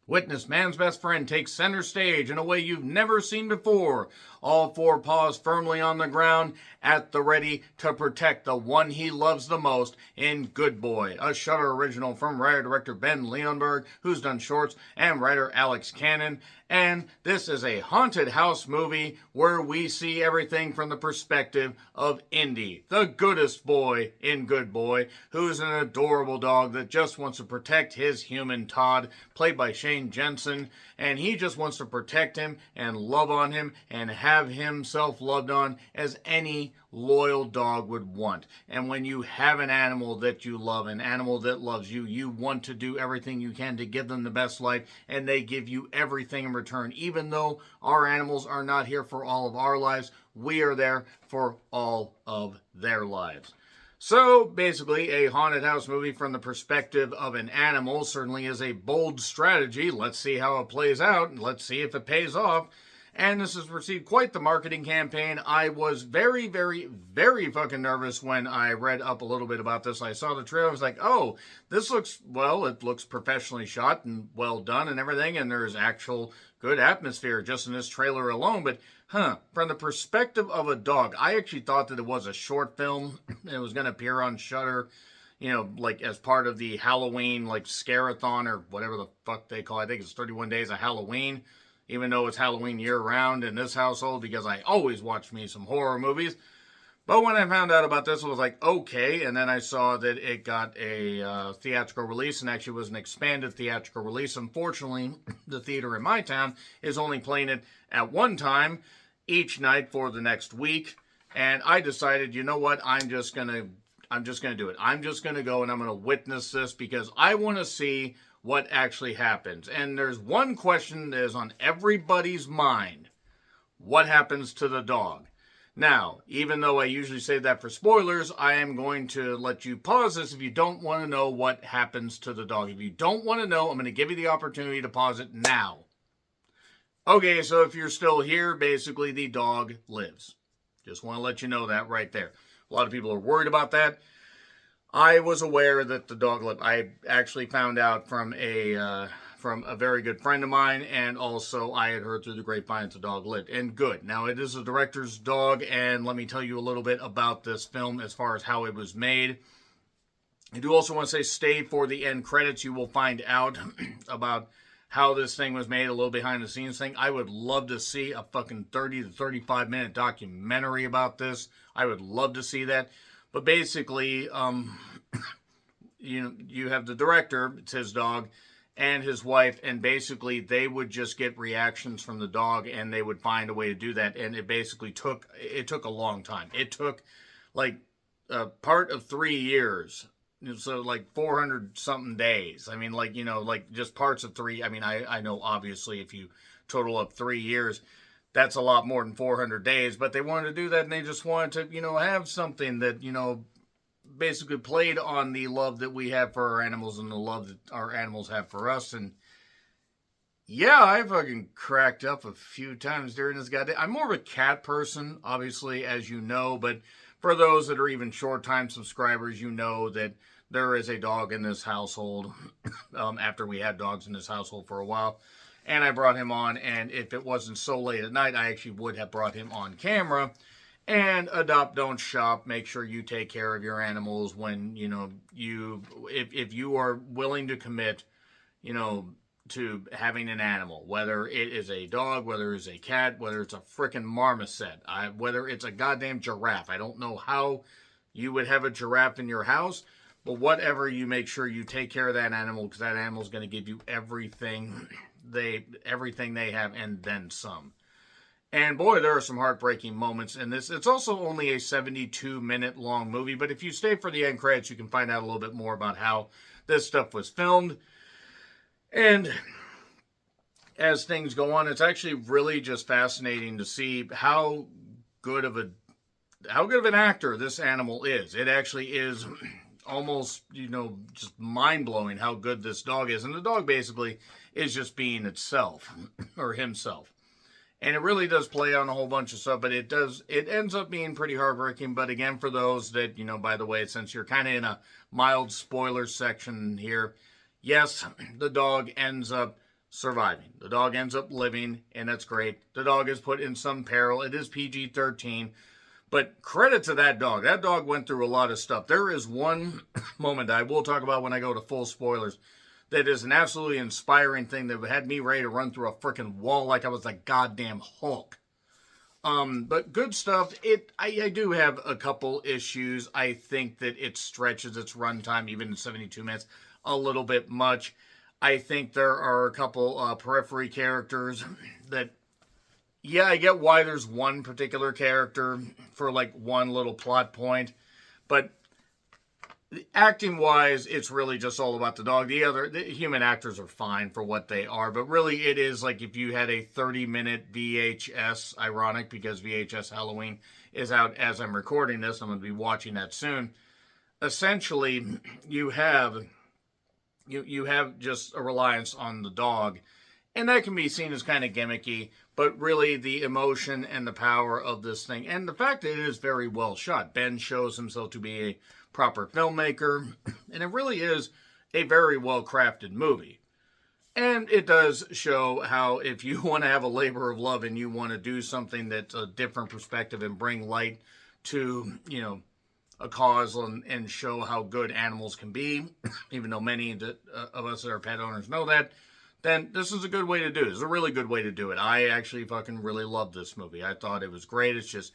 Witness man's best friend takes center stage in a way you've never seen before. All four paws firmly on the ground, at the ready to protect the one he loves the most in Good Boy, a Shudder original from writer-director Ben Leonberg, who's done shorts, and writer Alex Cannon. And this is a haunted house movie where we see everything from the perspective of Indy, the goodest boy in Good Boy, who's an adorable dog that just wants to protect his human Todd, played by Shane Jensen, and he just wants to protect him and love on him and have himself loved on as any loyal dog would want. And when you have an animal that you love, an animal that loves you, you want to do everything you can to give them the best life, and they give you everything in return. Even though our animals are not here for all of our lives, we are there for all of their lives. So basically, a haunted house movie from the perspective of an animal certainly is a bold strategy. Let's see how it plays out, and let's see if it pays off. And this has received quite the marketing campaign. I was very, very, very fucking nervous when I read up a little bit about this. I saw the trailer. I was like, oh, this looks, well, it looks professionally shot and well done and everything. And there's actual good atmosphere just in this trailer alone. But, from the perspective of a dog, I actually thought that it was a short film. It was going to appear on Shudder, you know, like as part of the Halloween, like, scare-a-thon or whatever the fuck they call it. I think it's 31 Days of Halloween. Even though it's Halloween year-round in this household, because I always watch me some horror movies. But when I found out about this, I was like, okay. And then I saw that it got a theatrical release, and actually was an expanded theatrical release. Unfortunately, the theater in my town is only playing it at one time each night for the next week. And I decided, you know what, I'm just gonna do it. I'm just gonna go and I'm gonna witness this because I want to see what actually happens. And there's one question that is on everybody's mind. What happens to the dog? Now, even though I usually say that for spoilers, I am going to let you pause this if you don't want to know what happens to the dog. If you don't want to know, I'm going to give you the opportunity to pause it now. Okay, so if you're still here, basically the dog lives. Just want to let you know that right there. A lot of people are worried about that. I was aware that the dog lived. I actually found out from a very good friend of mine, and also I had heard through the grapevine that the dog lived. And good. Now, it is a director's dog, and let me tell you a little bit about this film as far as how it was made. I do also want to say stay for the end credits. You will find out about how this thing was made, a little behind-the-scenes thing. I would love to see a fucking 30 to 35-minute documentary about this. I would love to see that. But basically, you have the director, it's his dog, and his wife, and basically they would just get reactions from the dog, and they would find a way to do that. And it basically took a long time. It took like a part of 3 years, so like 400 something days. I mean, like, like just parts of three. I mean, I know obviously if you total up 3 years, that's a lot more than 400 days, but they wanted to do that, and they just wanted to, have something that, basically played on the love that we have for our animals and the love that our animals have for us. And yeah, I fucking cracked up a few times during this goddamn. I'm more of a cat person, obviously, as you know, but for those that are even short-time subscribers, you know that there is a dog in this household, after we had dogs in this household for a while. And I brought him on, and if it wasn't so late at night, I actually would have brought him on camera. And adopt, don't shop. Make sure you take care of your animals when, if you are willing to commit, to having an animal. Whether it is a dog, whether it's a cat, whether it's a frickin' marmoset, whether it's a goddamn giraffe. I don't know how you would have a giraffe in your house, but whatever, you make sure you take care of that animal, because that animal is going to give you everything they have and then some. And boy, there are some heartbreaking moments in this. It's also only a 72-minute long movie, but if you stay for the end credits, you can find out a little bit more about how this stuff was filmed. And as things go on, it's actually really just fascinating to see how good of an actor this animal is. It actually is almost, just mind-blowing how good this dog is. And the dog basically is just being itself, or himself. And it really does play on a whole bunch of stuff, but it ends up being pretty heartbreaking. But again, for those that, by the way, since you're kind of in a mild spoiler section here, yes, the dog ends up surviving. The dog ends up living, and that's great. The dog is put in some peril. It is PG-13. But credit to that dog. That dog went through a lot of stuff. There is one moment I will talk about when I go to full spoilers that is an absolutely inspiring thing that had me ready to run through a freaking wall like I was a goddamn Hulk. But good stuff. I do have a couple issues. I think that it stretches its runtime, even in 72 minutes, a little bit much. I think there are a couple periphery characters that, yeah, I get why there's one particular character for like one little plot point, but acting wise, it's really just all about the dog. The human actors are fine for what they are, but really it is like if you had a 30-minute VHS, ironic because VHS Halloween is out as I'm recording this. I'm going to be watching that soon. Essentially, you have just a reliance on the dog, and that can be seen as kind of gimmicky, but really the emotion and the power of this thing, and the fact that it is very well shot. Ben shows himself to be a proper filmmaker, and it really is a very well crafted movie. And it does show how if you want to have a labor of love and you want to do something that's a different perspective and bring light to, a cause and show how good animals can be, even though many of us that are pet owners know that, then this is a good way to do it. It's a really good way to do it. I actually fucking really love this movie. I thought it was great. It's just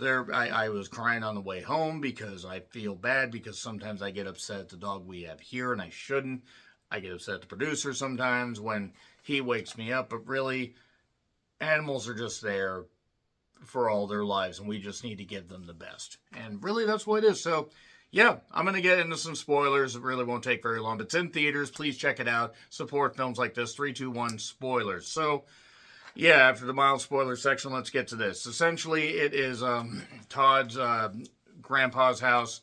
I was crying on the way home because I feel bad because sometimes I get upset at the dog we have here and I shouldn't. I get upset at the producer sometimes when he wakes me up, but really animals are just there for all their lives and we just need to give them the best. And really that's what it is. So yeah, I'm going to get into some spoilers. It really won't take very long. It's in theaters. Please check it out. Support films like this. 321 spoilers. So yeah, after the mild spoiler section, let's get to this. Essentially, it is Todd's grandpa's house,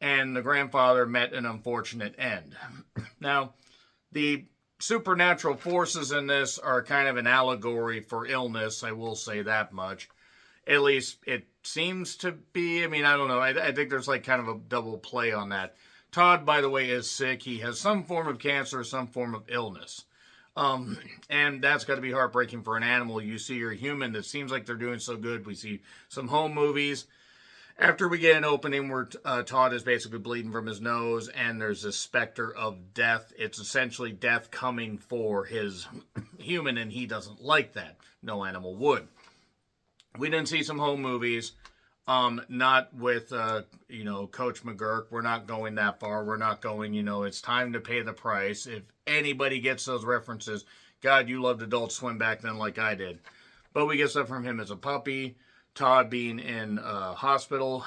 and the grandfather met an unfortunate end. Now, the supernatural forces in this are kind of an allegory for illness, I will say that much. At least it seems to be. I mean, I don't know. I think there's like kind of a double play on that. Todd, by the way, is sick. He has some form of cancer, some form of illness. And that's got to be heartbreaking for an animal. You see your human that seems like they're doing so good. We see some home movies. After we get an opening where Todd is basically bleeding from his nose and there's this specter of death. It's essentially death coming for his human and he doesn't like that. No animal would. We didn't see some home movies. Not with, Coach McGurk. We're not going that far. We're not going, it's time to pay the price. If anybody gets those references, God, you loved Adult Swim back then like I did. But we get stuff from him as a puppy, Todd being in hospital,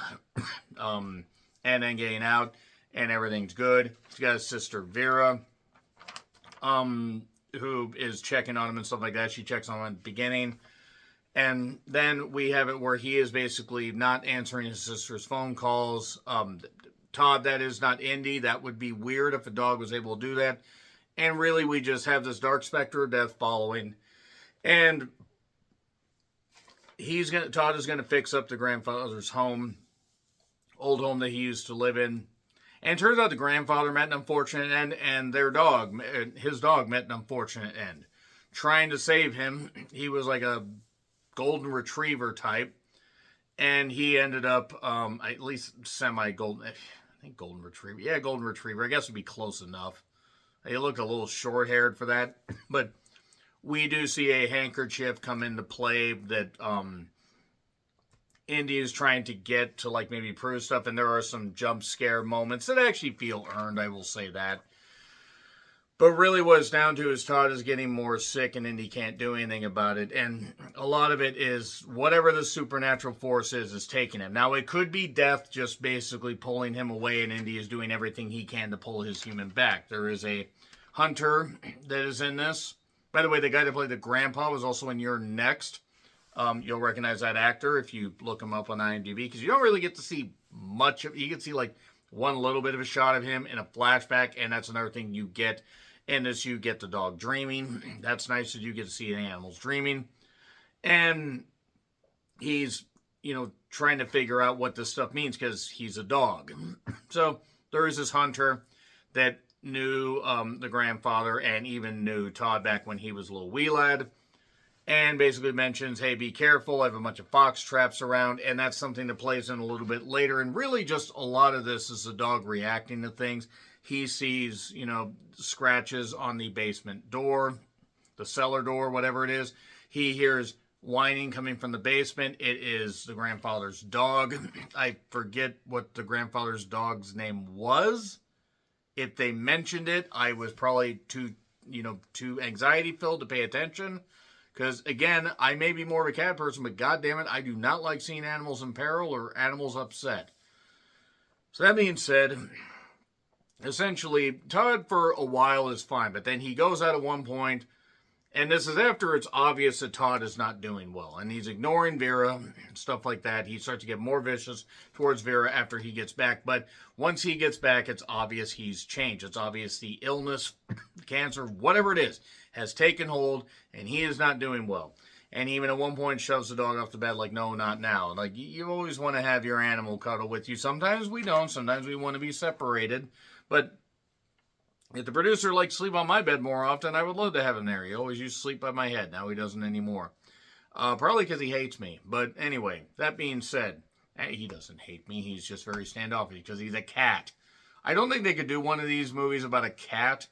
and then getting out, and everything's good. He's got his sister Vera, who is checking on him and stuff like that. She checks on him at the beginning. And then we have it where he is basically not answering his sister's phone calls. Todd, that is not Indy. That would be weird if a dog was able to do that. And really, we just have this dark specter of death following. And Todd is going to fix up the grandfather's home, old home that he used to live in. And it turns out the grandfather met an unfortunate end, and his dog met an unfortunate end. Trying to save him, he was like a golden retriever type, and he ended up at least semi-golden. I think golden retriever. Yeah, golden retriever. I guess would be close enough. He looked a little short-haired for that, but we do see a handkerchief come into play that Indy is trying to get to like maybe prove stuff, and there are some jump scare moments that actually feel earned. I will say that. But really what it's down to is Todd is getting more sick and Indy can't do anything about it. And a lot of it is whatever the supernatural force is taking him. Now, it could be death just basically pulling him away and Indy is doing everything he can to pull his human back. There is a hunter that is in this. By the way, the guy that played the grandpa was also in You're Next. You'll recognize that actor if you look him up on IMDb because you don't really get to see much of. You can see like one little bit of a shot of him in a flashback, and that's another thing you get. And as you get the dog dreaming, that's nice that you get to see the animals dreaming. And he's, trying to figure out what this stuff means because he's a dog. So there is this hunter that knew the grandfather and even knew Todd back when he was a little wee lad. And basically mentions, hey, be careful, I have a bunch of fox traps around, and that's something that plays in a little bit later. And really just a lot of this is the dog reacting to things. He sees, scratches on the basement door, the cellar door, whatever it is. He hears whining coming from the basement. It is the grandfather's dog. I forget what the grandfather's dog's name was. If they mentioned it, I was probably too anxiety filled to pay attention. Because, again, I may be more of a cat person, but goddammit, I do not like seeing animals in peril or animals upset. So that being said, essentially, Todd for a while is fine, but then he goes out at one point, and this is after it's obvious that Todd is not doing well, and he's ignoring Vera and stuff like that. He starts to get more vicious towards Vera after he gets back, but once he gets back, it's obvious he's changed. It's obvious the illness, cancer, whatever it is, has taken hold, and he is not doing well. And even at one point shoves the dog off the bed like, no, not now. Like, you always want to have your animal cuddle with you. Sometimes we don't. Sometimes we want to be separated. But if the producer likes to sleep on my bed more often, I would love to have him there. He always used to sleep by my head. Now he doesn't anymore. Probably because he hates me. But anyway, that being said, he doesn't hate me. He's just very standoffish because he's a cat. I don't think they could do one of these movies about a cat.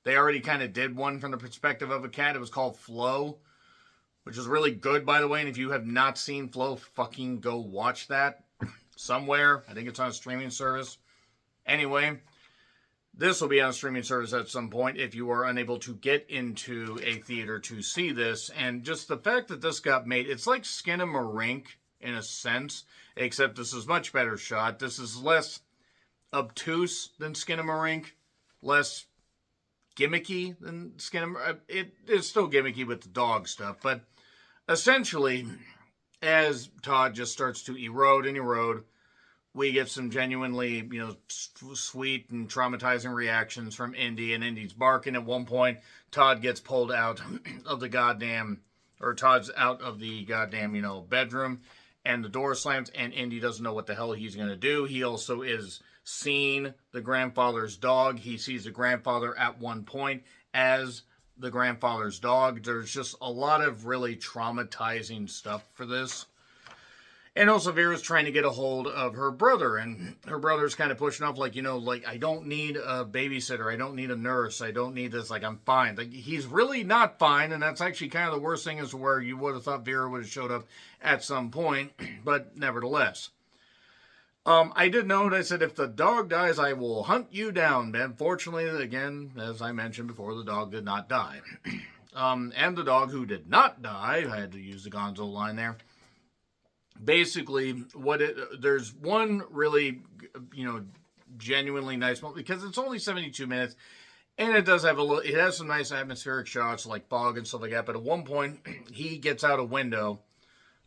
They already kind of did one from the perspective of a cat. It was called Flo, which is really good, by the way. And if you have not seen Flo, fucking go watch that somewhere. I think it's on a streaming service. Anyway, this will be on a streaming service at some point if you are unable to get into a theater to see this. And just the fact that this got made, it's like Skinamarink in a sense, except this is much better shot. This is less obtuse than Skinamarink, less gimmicky than Skinamarink. It is still gimmicky with the dog stuff, but essentially, as Todd just starts to erode and erode, we get some genuinely, sweet and traumatizing reactions from Indy, and Indy's barking at one point. Todd gets pulled out of the Todd's out of the goddamn, bedroom, and the door slams, and Indy doesn't know what the hell he's going to do. He also is seeing the grandfather's dog. He sees the grandfather at one point as the grandfather's dog. There's just a lot of really traumatizing stuff for this. And also Vera's trying to get a hold of her brother, and her brother's kind of pushing off like, I don't need a babysitter. I don't need a nurse. I don't need this. Like, I'm fine. Like, he's really not fine, and that's actually kind of the worst thing, is where you would have thought Vera would have showed up at some point, but nevertheless. I did note, I said, if the dog dies, I will hunt you down, Ben. Fortunately, again, as I mentioned before, the dog did not die. And the dog who did not die, I had to use the Gonzo line there. Basically, there's one really, genuinely nice moment, because it's only 72 minutes, and it does have it has some nice atmospheric shots, like fog and stuff like that, but at one point, he gets out a window,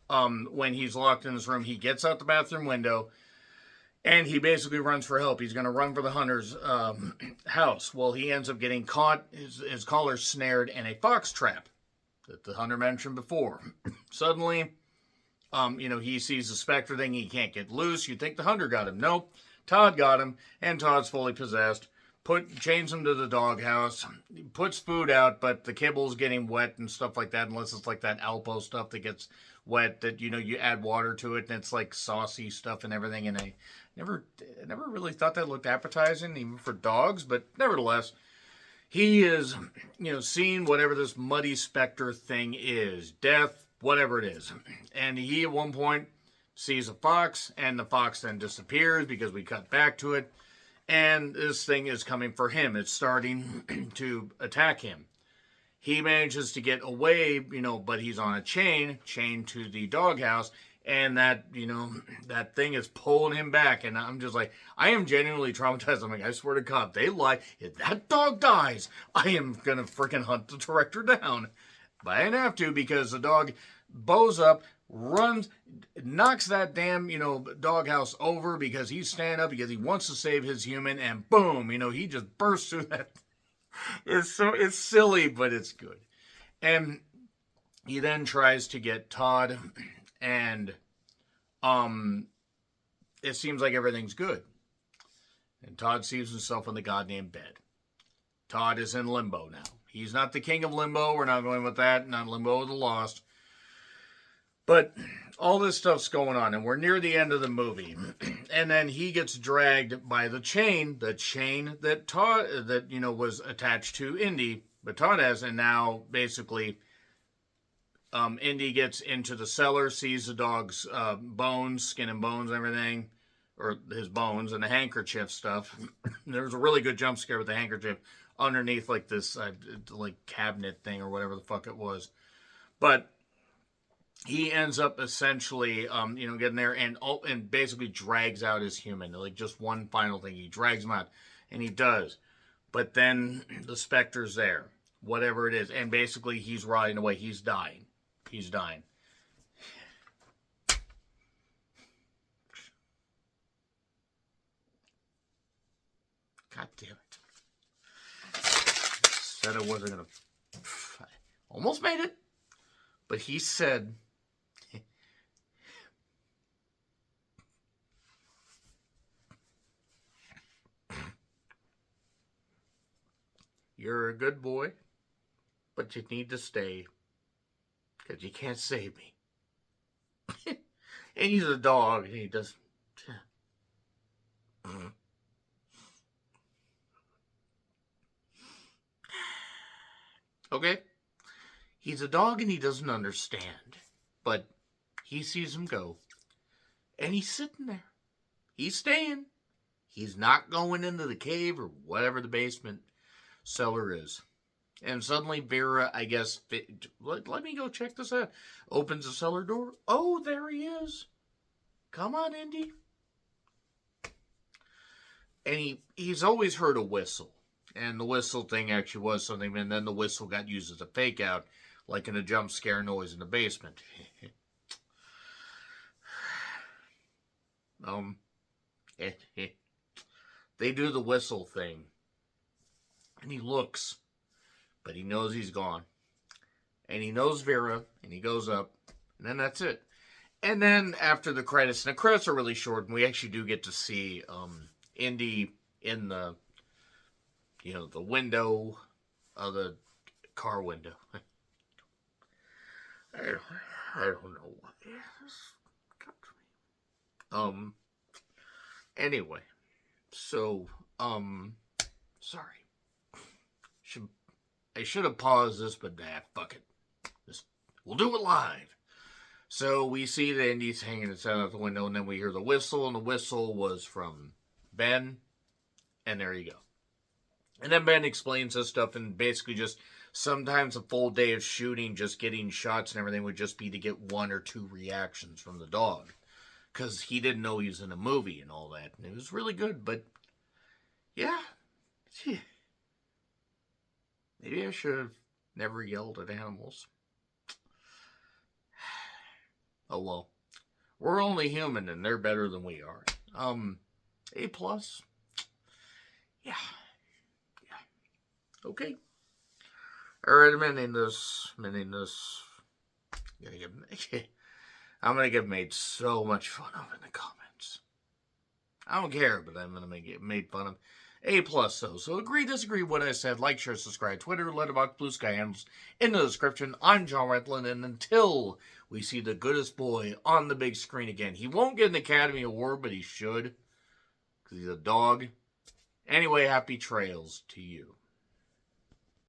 when he's locked in his room, he gets out the bathroom window, and he basically runs for help. He's going to run for the hunter's house. Well, he ends up getting caught, his collar snared in a fox trap that the hunter mentioned before. Suddenly, he sees the Spectre thing. He can't get loose. You'd think the hunter got him. Nope. Todd got him, and Todd's fully possessed. Chains him to the doghouse. Puts food out, but the kibble's getting wet and stuff like that, unless it's like that Alpo stuff that gets wet, that, you add water to it, and it's like saucy stuff and everything, and I never really thought that looked appetizing, even for dogs, but nevertheless, he is, seeing whatever this muddy Spectre thing is, death, whatever it is. And he, at one point, sees a fox, and the fox then disappears because we cut back to it. And this thing is coming for him. It's starting to attack him. He manages to get away, but he's on a chain to the doghouse. And that, that thing is pulling him back. And I'm just like, I am genuinely traumatized. I'm like, I swear to God, they lie. If that dog dies, I am going to freaking hunt the director down. But I didn't have to, because the dog bows up, runs, knocks that damn, doghouse over because he's standing up because he wants to save his human, and boom, he just bursts through that. It's silly, but it's good. And he then tries to get Todd, and it seems like everything's good. And Todd sees himself in the goddamn bed. Todd is in limbo now. He's not the king of limbo. We're not going with that. Not limbo of the lost. But all this stuff's going on, and we're near the end of the movie. And then he gets dragged by the chain that Todd, was attached to Indy, but Todd has, and now basically Indy gets into the cellar, sees the dog's bones, skin and bones and everything, or his bones and the handkerchief stuff. There was a really good jump scare with the handkerchief underneath like this cabinet thing or whatever the fuck it was. But he ends up essentially, getting there and basically drags out his human. Like, just one final thing. He drags him out. And he does. But then the Specter's there. Whatever it is. And basically he's rotting away. He's dying. He's dying. God damn it. Said I wasn't going to... Almost made it. But he said... You're a good boy, but you need to stay, because you can't save me. And he's a dog, and he does... Okay? He's a dog, and he doesn't understand. But he sees him go. And he's sitting there. He's staying. He's not going into the cave or whatever the basement cellar is. And suddenly Vera, I guess, let me go check this out. Opens the cellar door. Oh, there he is. Come on, Indy. And he's always heard a whistle. And the whistle thing actually was something, and then the whistle got used as a fake out, like in a jump scare noise in the basement. They do the whistle thing. And he looks, but he knows he's gone. And he knows Vera, and he goes up, and then that's it. And then after the credits, and the credits are really short, and we actually do get to see Indy in the, the window of the car window. I don't know what this got to me. Anyway, so, sorry. I should have paused this, but fuck it. We'll do it live. So we see the Indy's hanging his head out the window, and then we hear the whistle, and the whistle was from Ben, and there you go. And then Ben explains this stuff, and basically just sometimes a full day of shooting, just getting shots and everything would just be to get 1 or 2 reactions from the dog. Because he didn't know he was in a movie and all that. And it was really good, but yeah. Maybe I should have never yelled at animals. Oh well. We're only human and they're better than we are. A+. Yeah. Okay. Alright, I'm ending this. I'm gonna get made so much fun of in the comments. I don't care, but I'm gonna get made fun of. A+, though. So agree, disagree with what I said. Like, share, subscribe. Twitter, Letterboxd, Blue Sky handles in the description. I'm John Retlin, and until we see the goodest boy on the big screen again, he won't get an Academy Award, but he should, because he's a dog. Anyway, happy trails to you.